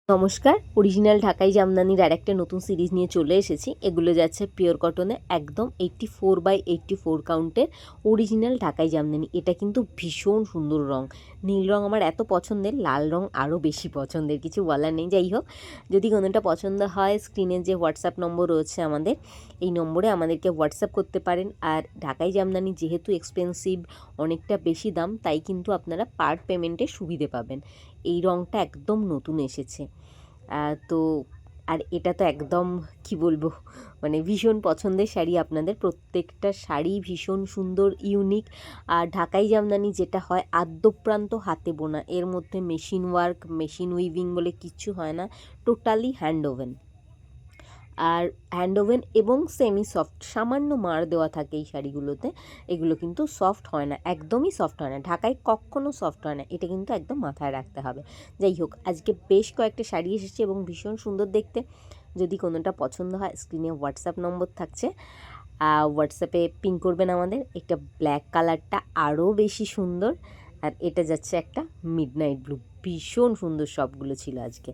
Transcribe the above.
নমস্কার, অরিজিনাল ঢাকাই জামদানির আরেকটা নতুন সিরিজ নিয়ে চলে এসেছি। এগুলো যাচ্ছে পিওর কটনে, একদম 84/84 কাউন্টের অরিজিনাল ঢাকাই জামদানি। এটা কিন্তু ভীষণ সুন্দর রং। নীল রং আমার এত পছন্দের, লাল রং আরও বেশি পছন্দের, কিছু বলার নেই। যাই হোক, যদি কোনোটা পছন্দ হয়, স্ক্রিনে যে হোয়াটসঅ্যাপ নম্বর রয়েছে আমাদের, এই নম্বরে আমাদেরকে হোয়াটসঅ্যাপ করতে পারেন। আর ঢাকাই জামদানি যেহেতু এক্সপেন্সিভ, অনেকটা বেশি দাম, তাই কিন্তু আপনারা পার্ট পেমেন্টে সুবিধে পাবেন। এই রংটা একদম নতুন এসেছে। তো আর এটা তো একদম কি বলবো, মানে ভীষণ পছন্দের শাড়ি আপনাদের। প্রত্যেকটা শাড়ি ভীষণ সুন্দর, ইউনিক। আর ঢাকাই জামদানি যেটা হয় আদ্যপ্রান্ত হাতে বোনা, এর মধ্যে মেশিন ওয়ার্ক, মেশিন উইভিং বলে কিচ্ছু হয় না, টোটালি হ্যান্ড ওভেন। আর হ্যান্ড ওভেন এবং সেমি সফট, সামান্য মার দেওয়া থাকে এই শাড়িগুলোতে। এগুলো কিন্তু সফট হয় না, একদমই সফট হয় না। ঢাকায় কখনও সফট হয় না, এটা কিন্তু একদম মাথায় রাখতে হবে। যাই হোক, আজকে বেশ কয়েকটা শাড়ি এসেছে এবং ভীষণ সুন্দর দেখতে। যদি কোনোটা পছন্দ হয়, স্ক্রিনে হোয়াটসঅ্যাপ নম্বর থাকছে, হোয়াটসঅ্যাপে পিং করবেন আমাদের। একটা ব্ল্যাক কালারটা আরও বেশি সুন্দর, আর এটা যাচ্ছে একটা মিডনাইট ব্লু। ভীষণ সুন্দর সবগুলো ছিল আজকে।